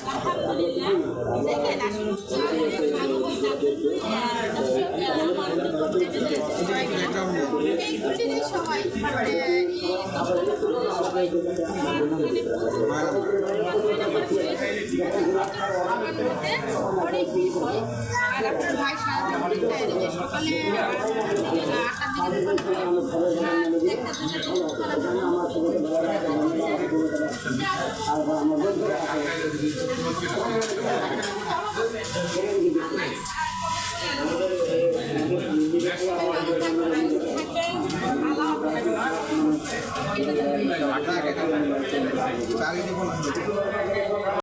আলহামদুলিল্লাহ দেখেন আসলে সবাই অনেক ভিড় হয় আর আপনার ভাই সারাদিন সকালে 8টা দিকে চাকরি দিব না।